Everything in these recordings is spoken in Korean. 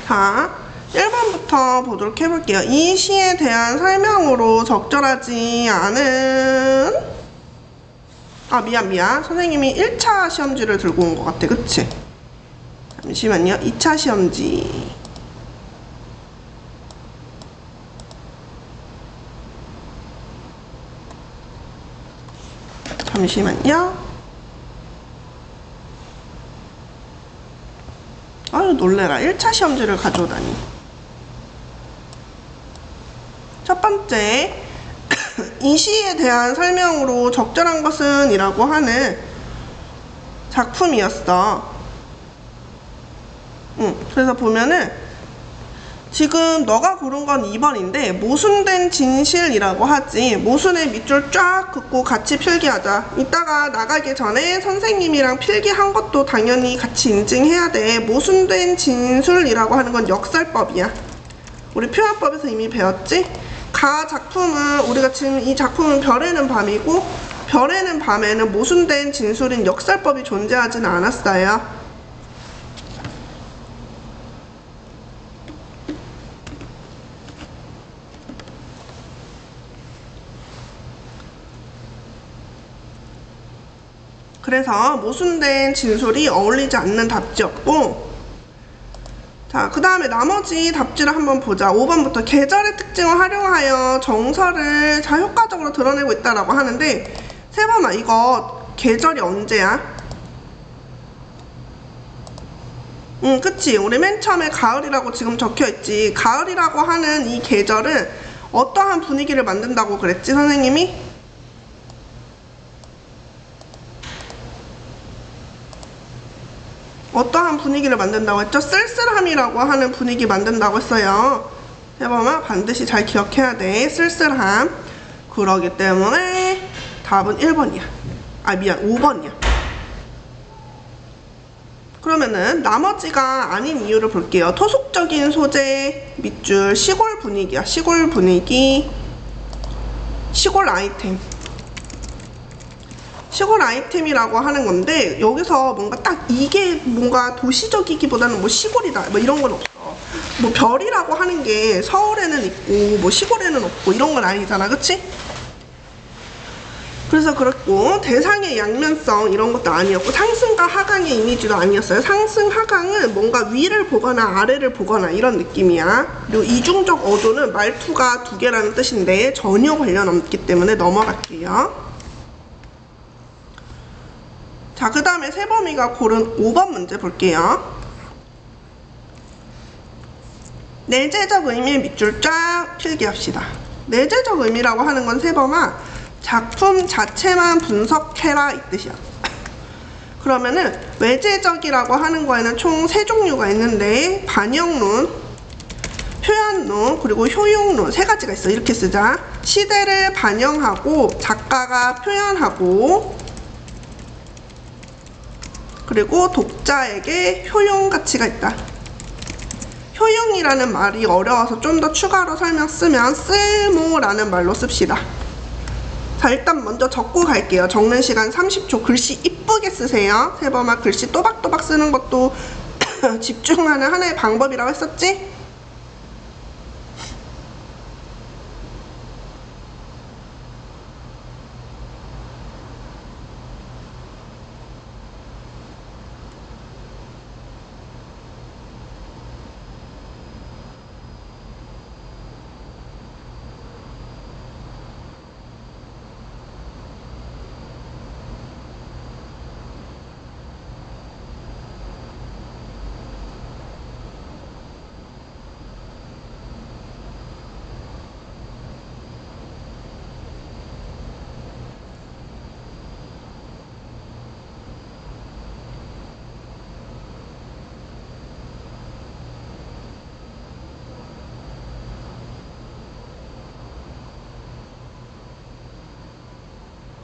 자, 1번부터 보도록 해볼게요. 이 시에 대한 설명으로 적절하지 않은, 미안. 선생님이 1차 시험지를 들고 온 것 같아. 그치? 잠시만요. 2차 시험지. 잠시만요. 아유, 놀래라. 1차 시험지를 가져오다니. 첫 번째, 이 시에 대한 설명으로 적절한 것은 이라고 하는 작품이었어. 그래서 보면은 지금 너가 고른 건 2번인데 모순된 진실이라고 하지. 모순의 밑줄 쫙 긋고 같이 필기하자. 이따가 나가기 전에 선생님이랑 필기한 것도 당연히 같이 인증해야 돼. 모순된 진술이라고 하는 건 역설법이야. 우리 표현법에서 이미 배웠지? 가 작품은, 우리가 지금 이 작품은 별에는 밤이고, 별에는 밤에는 모순된 진술인 역설법이 존재하지는 않았어요. 그래서 모순된 진술이 어울리지 않는 답지였고, 자, 그 다음에 나머지 답지를 한번 보자. 5번부터 계절의 특징을 활용하여 정서를 잘 효과적으로 드러내고 있다라고 하는데, 세범아, 이거 계절이 언제야? 그치. 우리 맨 처음에 가을이라고 지금 적혀있지. 가을이라고 하는 이 계절은 어떠한 분위기를 만든다고 그랬지, 선생님이? 어떠한 분위기를 만든다고 했죠? 쓸쓸함이라고 하는 분위기 만든다고 했어요. 해봐봐. 반드시 잘 기억해야 돼. 쓸쓸함. 그러기 때문에 답은 1번이야. 5번이야. 그러면은 나머지가 아닌 이유를 볼게요. 토속적인 소재, 밑줄, 시골 분위기야. 시골 분위기, 시골 아이템. 시골 아이템이라고 하는 건데, 여기서 뭔가 딱 이게 뭔가 도시적이기보다는 뭐 시골이다 뭐 이런 건 없어. 뭐 별이라고 하는 게 서울에는 있고 뭐 시골에는 없고 이런 건 아니잖아. 그치? 그래서 그렇고, 대상의 양면성 이런 것도 아니었고, 상승과 하강의 이미지도 아니었어요. 상승, 하강은 뭔가 위를 보거나 아래를 보거나 이런 느낌이야. 그리고 이중적 어조는 말투가 2개라는 뜻인데 전혀 관련 없기 때문에 넘어갈게요. 자, 그 다음에 세범이가 고른 5번 문제 볼게요. 내재적 의미의 밑줄 쫙 필기합시다. 내재적 의미라고 하는 건 세범아, 작품 자체만 분석해라 이 뜻이야. 그러면은 외재적이라고 하는 거에는 총 3종류가 있는데, 반영론, 표현론, 그리고 효용론 3가지가 있어. 이렇게 쓰자. 시대를 반영하고 작가가 표현하고, 그리고 독자에게 효용 가치가 있다. 효용이라는 말이 어려워서 좀 더 추가로 설명 쓰면 쓸모라는 말로 씁시다. 자, 일단 먼저 적고 갈게요. 적는 시간 30초. 글씨 이쁘게 쓰세요. 세범아, 글씨 또박또박 쓰는 것도 집중하는 하나의 방법이라고 했었지?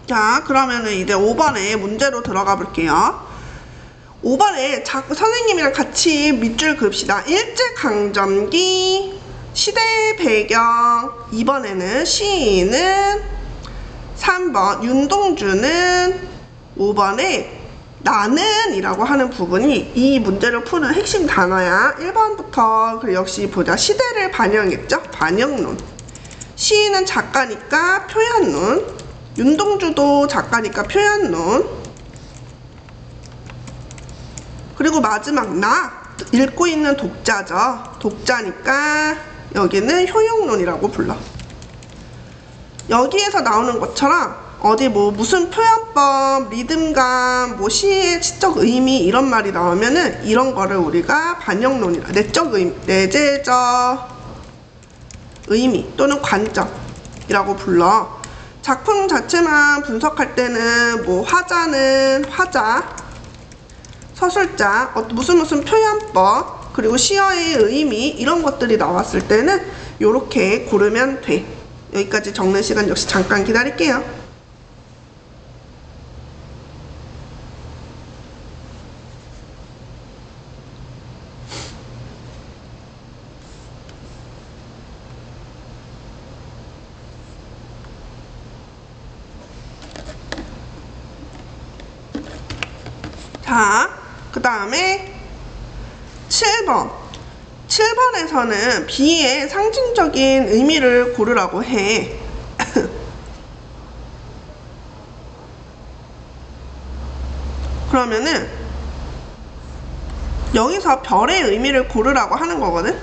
자, 그러면은 이제 5번에 문제로 들어가 볼게요. 5번에 선생님이랑 같이 밑줄 그읍시다. 일제강점기, 시대 배경. 2번에는 시인은, 3번 윤동주는, 5번에 나는 이라고 하는 부분이 이 문제를 푸는 핵심 단어야. 1번부터 그리고 역시 보자. 시대를 반영했죠. 반영론. 시인은 작가니까 표현론. 윤동주도 작가니까 표현론. 그리고 마지막 나 읽고 있는 독자죠. 독자니까 여기는 효용론이라고 불러. 여기에서 나오는 것처럼 어디 뭐 무슨 표현법, 리듬감, 뭐 시의 시적 의미 이런 말이 나오면은 이런 거를 우리가 반영론이라, 내적 의미, 내재적 의미 또는 관점이라고 불러. 작품 자체만 분석할 때는 뭐 화자는 화자, 서술자, 무슨 표현법, 그리고 시어의 의미 이런 것들이 나왔을 때는 요렇게 고르면 돼. 여기까지 적는 시간 역시 잠깐 기다릴게요. 자, 그 다음에 7번. 7번에서는 비의 상징적인 의미를 고르라고 해. 그러면은 여기서 별의 의미를 고르라고 하는 거거든.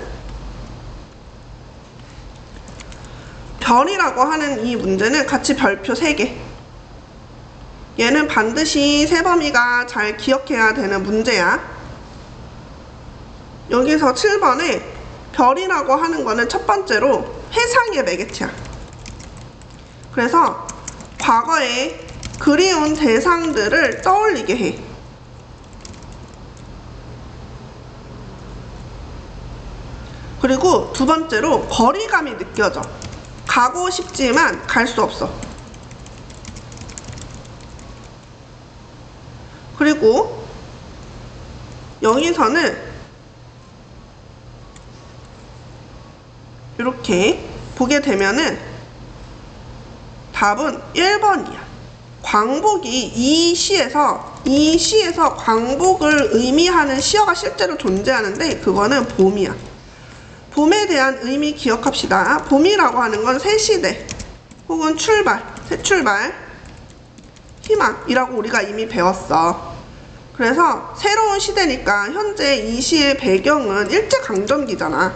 별이라고 하는 이 문제는 같이 별표 3개. 얘는 반드시 세범이가 잘 기억해야 되는 문제야. 여기서 7번에 별이라고 하는 거는 첫 번째로 회상의 매개체야. 그래서 과거에 그리운 대상들을 떠올리게 해. 그리고 두 번째로 거리감이 느껴져. 가고 싶지만 갈 수 없어. 그리고 여기서는 이렇게 보게 되면은 답은 1번이야. 광복이 이 시에서 광복을 의미하는 시어가 실제로 존재하는데 그거는 봄이야. 봄에 대한 의미 기억합시다. 봄이라고 하는 건 새 시대 혹은 출발, 새 출발, 희망이라고 우리가 이미 배웠어. 그래서 새로운 시대니까 현재 이 시의 배경은 일제강점기잖아.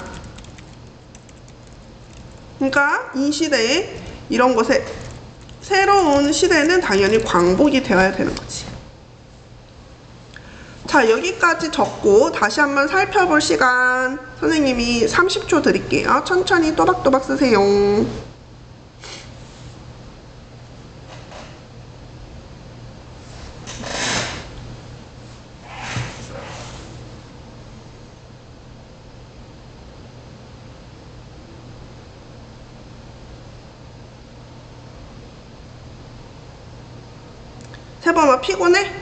그러니까 이 시대에 이런 것에 새로운 시대는 당연히 광복이 되어야 되는 거지. 자, 여기까지 적고 다시 한번 살펴볼 시간 선생님이 30초 드릴게요. 천천히 또박또박 쓰세요. 세범아 피곤해?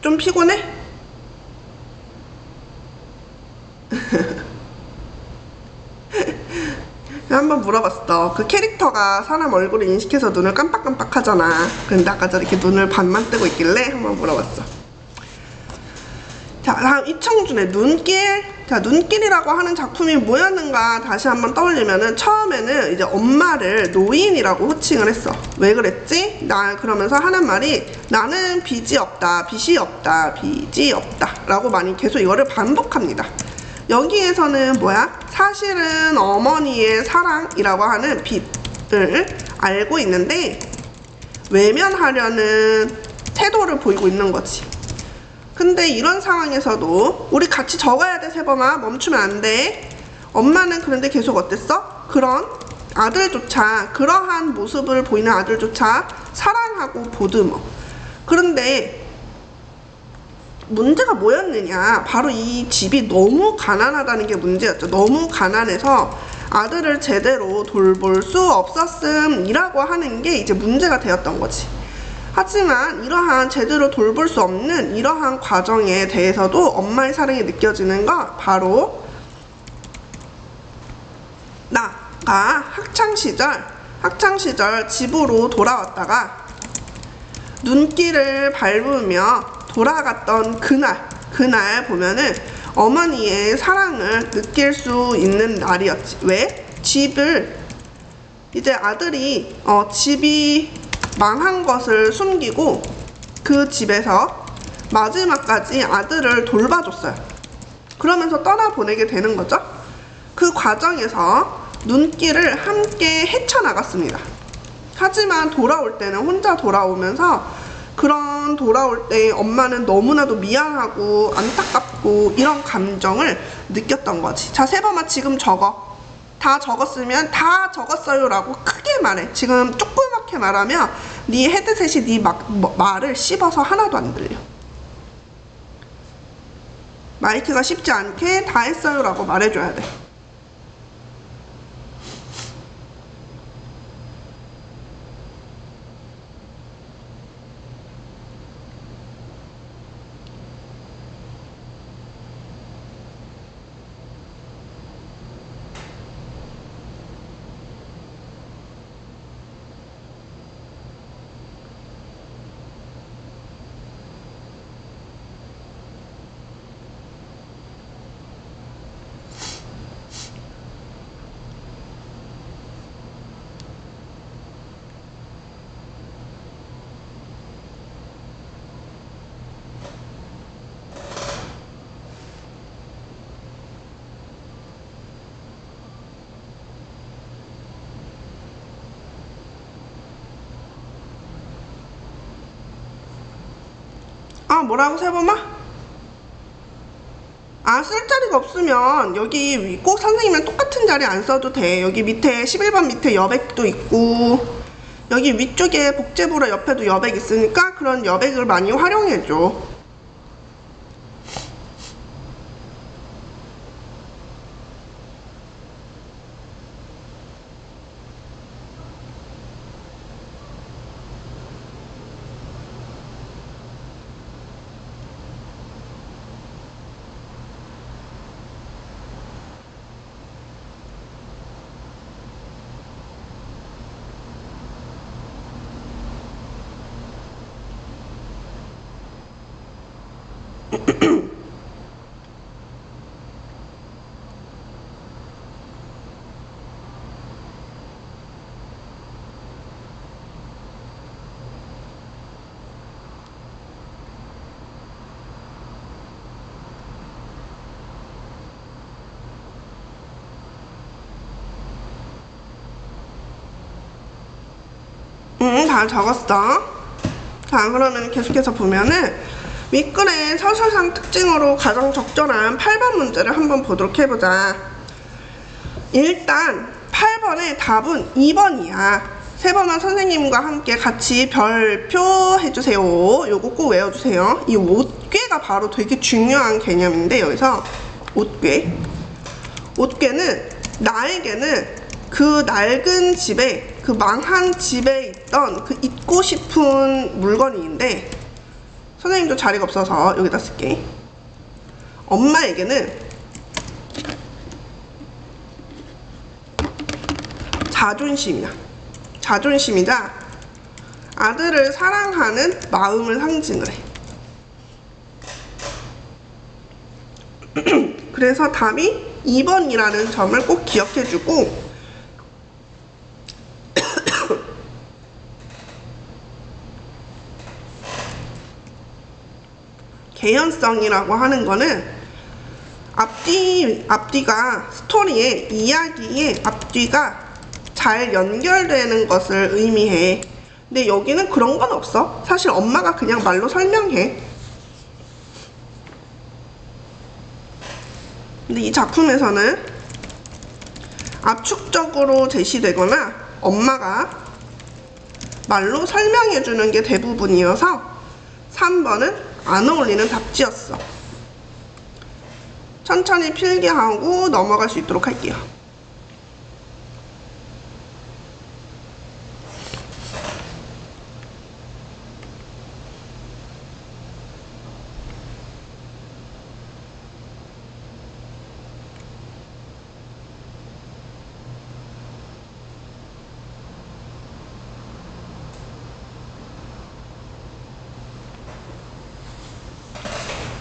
좀 피곤해? 한번 물어봤어. 그 캐릭터가 사람 얼굴을 인식해서 눈을 깜빡깜빡 하잖아. 근데 아까 저렇게 눈을 반만 뜨고 있길래 한번 물어봤어. 자, 다음 이청준의 눈길. 자, 눈길이라고 하는 작품이 뭐였는가 다시 한번 떠올리면은 처음에는 이제 엄마를 노인이라고 호칭을 했어. 왜 그랬지? 그러면서 하는 말이 나는 빚이 없다, 빚이 없다, 빚이 없다 라고 많이 계속 이거를 반복합니다. 여기에서는 뭐야? 사실은 어머니의 사랑이라고 하는 빚을 알고 있는데 외면하려는 태도를 보이고 있는 거지. 근데 이런 상황에서도 우리 같이 적어야 돼. 세범아, 멈추면 안 돼. 엄마는 그런데 계속 어땠어? 그런 아들조차, 그러한 모습을 보이는 아들조차 사랑하고 보듬어. 그런데 문제가 뭐였느냐? 바로 이 집이 너무 가난하다는 게 문제였죠. 너무 가난해서 아들을 제대로 돌볼 수 없었음이라고 하는 게 이제 문제가 되었던 거지. 하지만 이러한 제대로 돌볼 수 없는 이러한 과정에 대해서도 엄마의 사랑이 느껴지는 건 바로 나가 학창시절 집으로 돌아왔다가 눈길을 밟으며 돌아갔던 그날 보면은 어머니의 사랑을 느낄 수 있는 날이었지. 왜? 집을 이제 아들이 집이 망한 것을 숨기고 그 집에서 마지막까지 아들을 돌봐줬어요. 그러면서 떠나보내게 되는 거죠. 그 과정에서 눈길을 함께 헤쳐나갔습니다. 하지만 돌아올 때는 혼자 돌아오면서 그런 돌아올 때 엄마는 너무나도 미안하고 안타깝고 이런 감정을 느꼈던 거지. 자, 세범아 지금 적어. 다 적었으면 다 적었어요 라고 크게 말해. 지금 조그맣게 말하면 네 헤드셋이 네 말을 씹어서 하나도 안 들려. 마이크가 씹지 않게 다 했어요 라고 말해줘야 돼. 뭐라고 세범아? 쓸 자리가 없으면 여기 꼭 선생님이랑 똑같은 자리 안 써도 돼. 여기 밑에 11번 밑에 여백도 있고 여기 위쪽에 복제부로 옆에도 여백 있으니까 그런 여백을 많이 활용해줘. 다 적었어. 자, 그러면 계속해서 보면은 윗글의 서술상 특징으로 가장 적절한 8번 문제를 한번 보도록 해보자. 일단 8번의 답은 2번이야. 세번만 선생님과 함께 같이 별표 해주세요. 요거 꼭 외워주세요. 이 옷괴가 바로 되게 중요한 개념인데, 여기서 옷괴는 나에게는 그 낡은 집에, 그 망한 집에 있던 그 잊고 싶은 물건인데, 선생님도 자리가 없어서 여기다 쓸게. 엄마에게는 자존심이자 아들을 사랑하는 마음을 상징을 해. 그래서 답이 2번이라는 점을 꼭 기억해주고, 개연성이라고 하는 거는 앞뒤가 스토리의 이야기의 앞뒤가 잘 연결되는 것을 의미해. 근데 여기는 그런 건 없어. 사실 엄마가 그냥 말로 설명해. 근데 이 작품에서는 압축적으로 제시되거나 엄마가 말로 설명해주는 게 대부분이어서 3번은 안 어울리는 답지였어. 천천히 필기하고 넘어갈 수 있도록 할게요.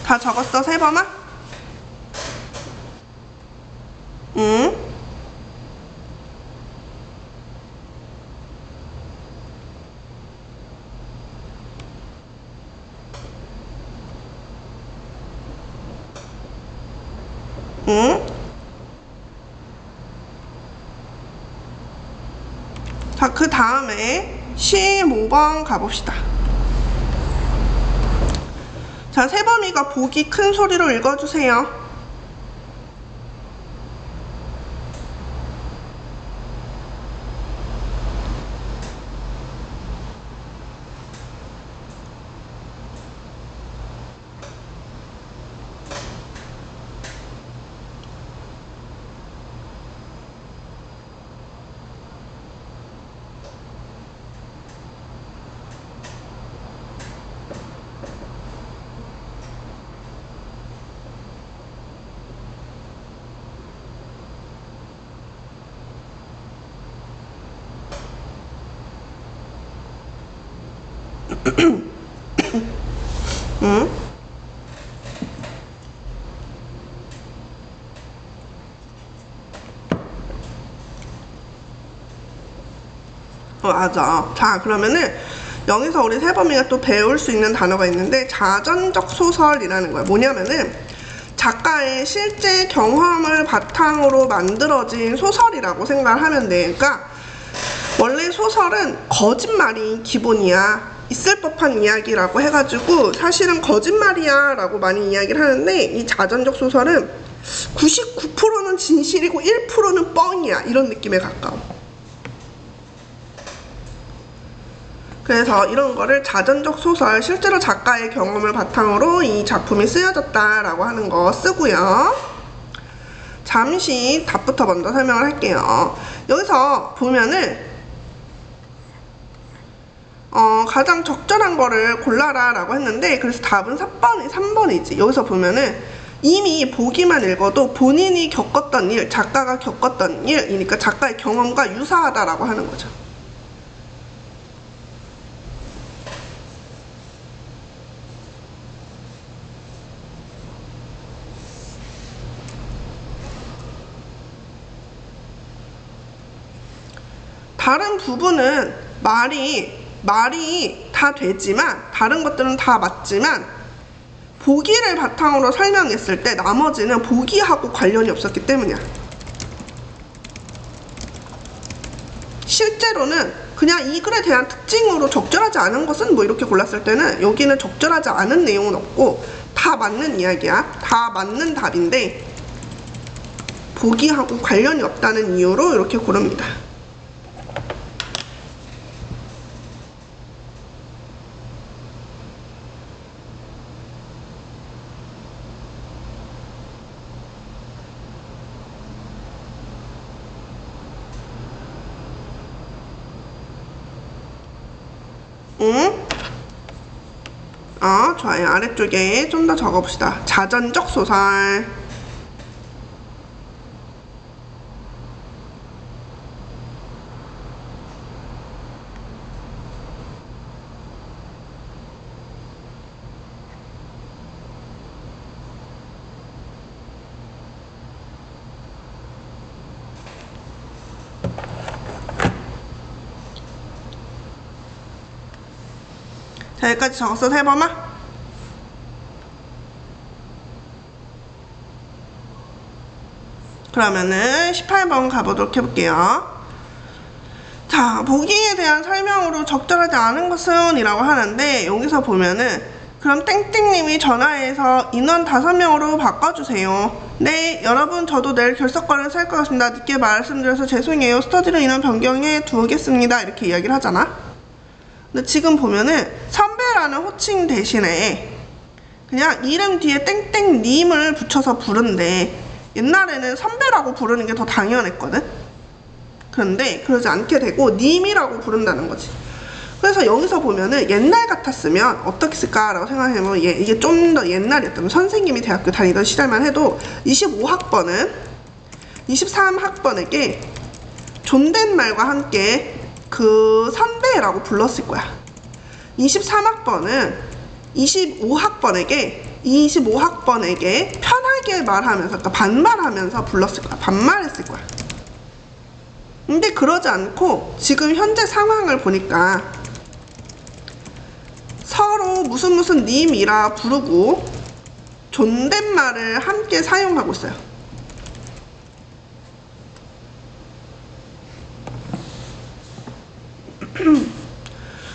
다 적었어, 세범아? 응? 응? 자, 그 다음에 15번 가봅시다. 자, 세범이가 보기 큰 소리로 읽어주세요. 응? 맞아. 자, 그러면은 여기서 우리 세범이가 또 배울 수 있는 단어가 있는데 자전적 소설이라는 거야. 뭐냐면은 작가의 실제 경험을 바탕으로 만들어진 소설이라고 생각을 하면 돼. 그러니까 원래 소설은 거짓말이 기본이야. 있을 법한 이야기라고 해가지고 사실은 거짓말이야 라고 많이 이야기를 하는데, 이 자전적 소설은 99%는 진실이고 1%는 뻥이야, 이런 느낌에 가까워. 그래서 이런 거를 자전적 소설, 실제로 작가의 경험을 바탕으로 이 작품이 쓰여졌다 라고 하는 거 쓰고요. 잠시 답부터 먼저 설명을 할게요. 여기서 보면은 가장 적절한 거를 골라라 라고 했는데, 그래서 답은 3번이지. 여기서 보면은 이미 보기만 읽어도 본인이 겪었던 일, 작가가 겪었던 일이니까 작가의 경험과 유사하다라고 하는 거죠. 다른 부분은 말이 다 되지만, 다른 것들은 다 맞지만 보기를 바탕으로 설명했을 때 나머지는 보기하고 관련이 없었기 때문이야. 실제로는 그냥 이 글에 대한 특징으로 적절하지 않은 것은 뭐 이렇게 골랐을 때는 여기는 적절하지 않은 내용은 없고 다 맞는 이야기야. 다 맞는 답인데 보기하고 관련이 없다는 이유로 이렇게 고릅니다. 응? 좋아요. 아래쪽에 좀 더 적어봅시다. 자전적 소설. 자, 여기까지 적었어, 세범아? 그러면은 18번 가보도록 해볼게요. 자, 보기에 대한 설명으로 적절하지 않은 것은 이라고 하는데, 여기서 보면은 그럼 땡땡님이 전화해서 인원 5명으로 바꿔주세요. 네, 여러분 저도 내일 결석권을 살 것 같습니다. 늦게 말씀드려서 죄송해요. 스터디로 인원 변경해 두겠습니다. 이렇게 이야기를 하잖아. 근데 지금 보면은 선배라는 호칭 대신에 그냥 이름 뒤에 땡땡님을 붙여서 부른데, 옛날에는 선배라고 부르는 게 더 당연했거든. 그런데 그러지 않게 되고 님이라고 부른다는 거지. 그래서 여기서 보면은 옛날 같았으면 어떻게 쓸까라고 생각해보면 이게 좀 더 옛날이었다면, 선생님이 대학교 다니던 시절만 해도 25학번은 23학번에게 존댓말과 함께 그 선배라고 불렀을 거야. 23학번은 25학번에게 25학번에게 편하게 말하면서, 그러니까 반말하면서 불렀을 거야. 반말했을 거야. 근데 그러지 않고 지금 현재 상황을 보니까 서로 무슨 님이라 부르고 존댓말을 함께 사용하고 있어요.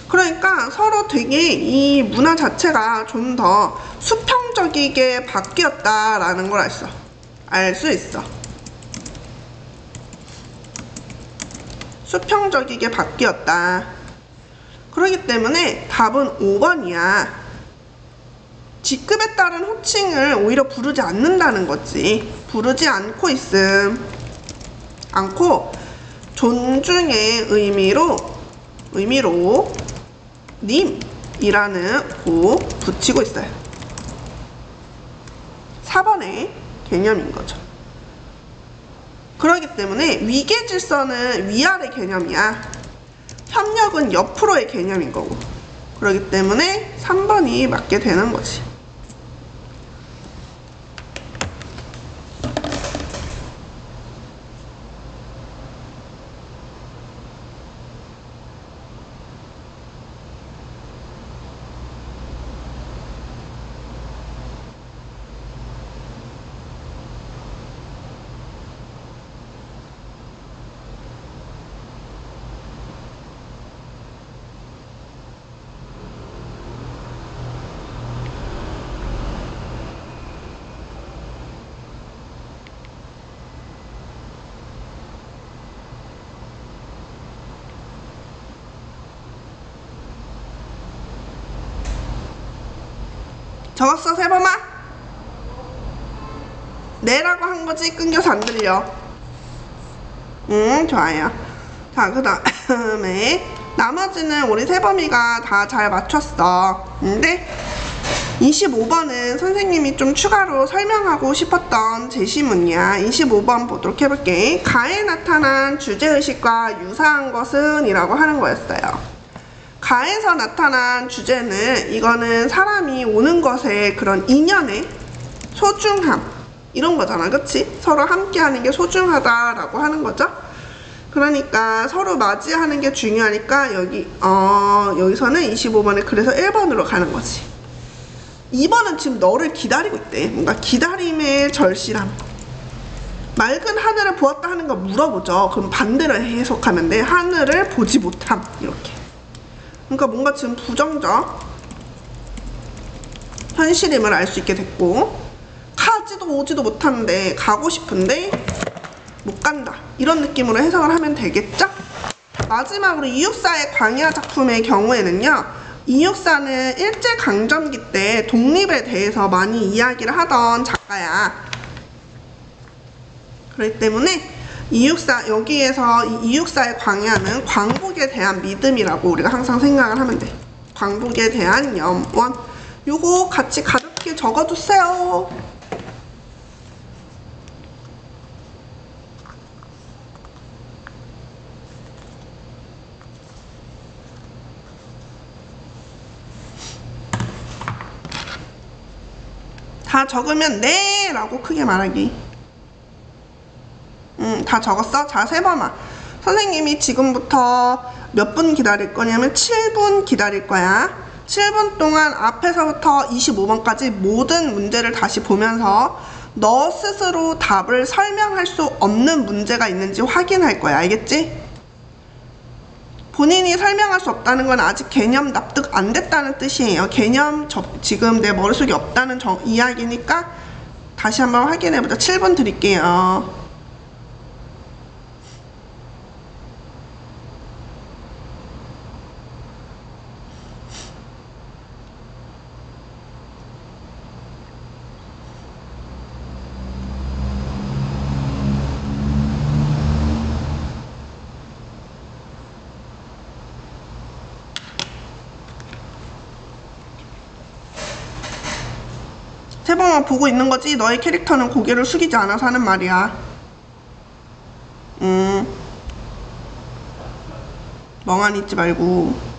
그러니까 서로 되게 이 문화 자체가 좀 더 수평적이게 바뀌었다라는 걸 알 수 있어. 수평적이게 바뀌었다. 그렇기 때문에 답은 5번이야. 직급에 따른 호칭을 오히려 부르지 않는다는 거지. 부르지 않고 있음. 않고 존중의 의미로 님이라는 고 붙이고 있어요. 4번의 개념인 거죠. 그렇기 때문에 위계 질서는 위아래 개념이야. 협력은 옆으로의 개념인 거고. 그렇기 때문에 3번이 맞게 되는 거지. 적었어, 세범아? 네라고 한 거지? 끊겨서 안 들려. 좋아요. 자, 그 다음에 나머지는 우리 세범이가 다 잘 맞췄어. 근데 25번은 선생님이 좀 추가로 설명하고 싶었던 제시문이야. 25번 보도록 해볼게. 가에 나타난 주제의식과 유사한 것은? 이라고 하는 거였어요. 가에서 나타난 주제는 이거는 사람이 오는 것의 그런 인연의 소중함 이런 거잖아. 그치? 서로 함께 하는 게 소중하다라고 하는 거죠. 그러니까 서로 맞이하는 게 중요하니까 여기서는 25번에 그래서 1번으로 가는 거지. 2번은 지금 너를 기다리고 있대. 뭔가 기다림의 절실함. 맑은 하늘을 보았다 하는 거 물어보죠. 그럼 반대로 해석하면 돼. 하늘을 보지 못함 이렇게. 그러니까 뭔가 지금 부정적 현실임을 알 수 있게 됐고, 가지도 오지도 못하는데 가고 싶은데 못 간다 이런 느낌으로 해석을 하면 되겠죠? 마지막으로 이육사의 광야 작품의 경우에는요, 이육사는 일제강점기 때 독립에 대해서 많이 이야기를 하던 작가야. 그렇기 때문에 여기에서 이육사의 광야는 광복에 대한 믿음이라고 우리가 항상 생각을 하면 돼. 광복에 대한 염원. 요거 같이 가볍게 적어두세요. 다 적으면 네! 라고 크게 말하기. 다 적었어? 자, 세범아. 선생님이 지금부터 몇 분 기다릴 거냐면 7분 기다릴 거야. 7분 동안 앞에서부터 25번까지 모든 문제를 다시 보면서 너 스스로 답을 설명할 수 없는 문제가 있는지 확인할 거야. 알겠지? 본인이 설명할 수 없다는 건 아직 개념 납득 안 됐다는 뜻이에요. 개념 지금 내 머릿속에 없다는 이야기니까 다시 한번 확인해보자. 7분 드릴게요. 세범아 보고 있는 거지? 너의 캐릭터는 고개를 숙이지 않아서 하는 말이야. 멍하니 있지 말고.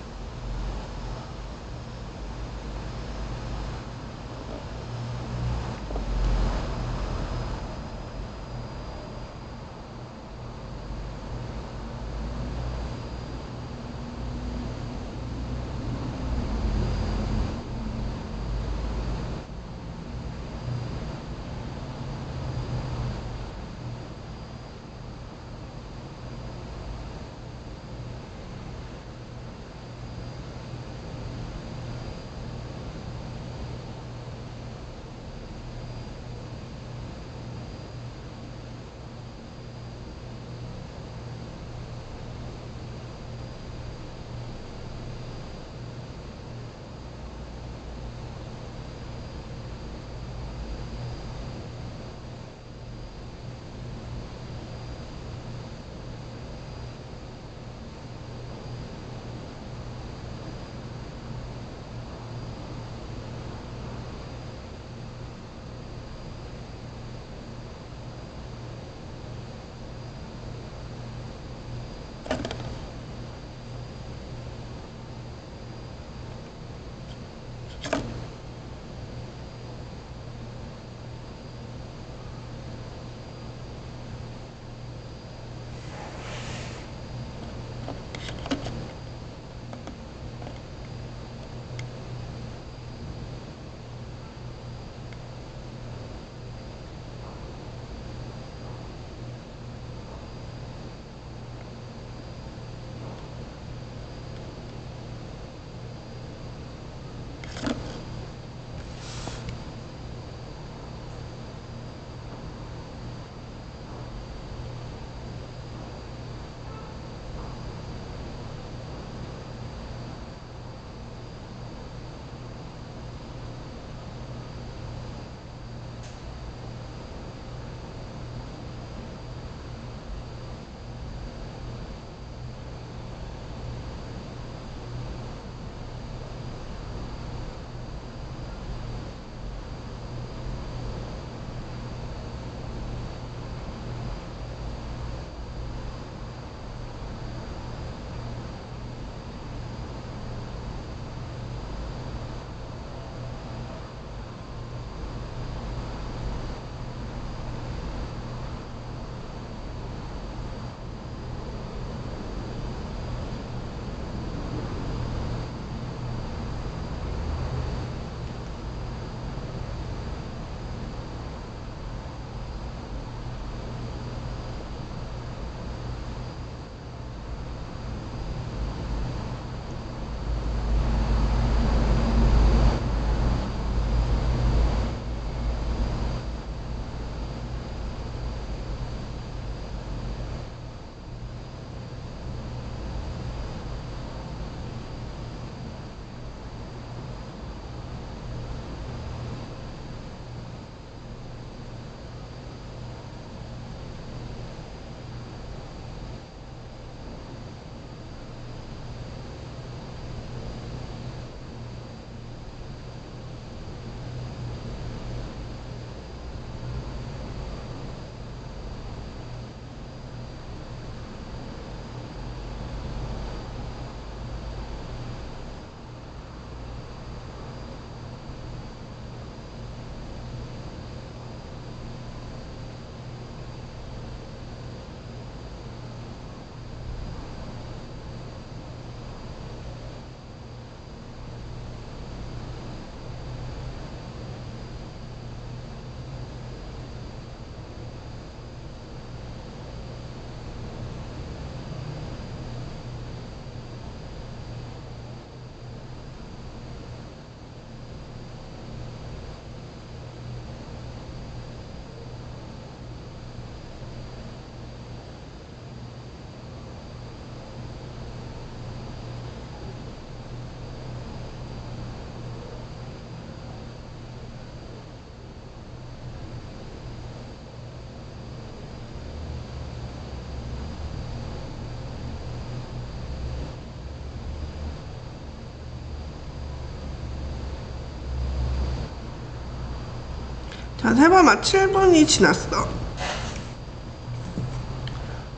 자, 세범아, 7분이 지났어.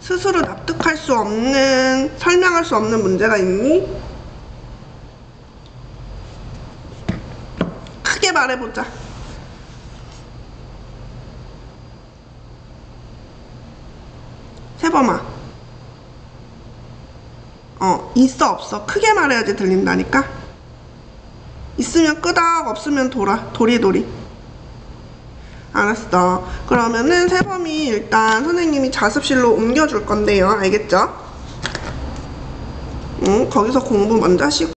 스스로 납득할 수 없는, 설명할 수 없는 문제가 있니? 크게 말해보자. 세범아. 있어, 없어? 크게 말해야지 들린다니까? 있으면 끄덕, 없으면 돌아. 도리도리. 알았어. 그러면은 세범이 일단 선생님이 자습실로 옮겨줄 건데요. 알겠죠? 거기서 공부 먼저 하시고.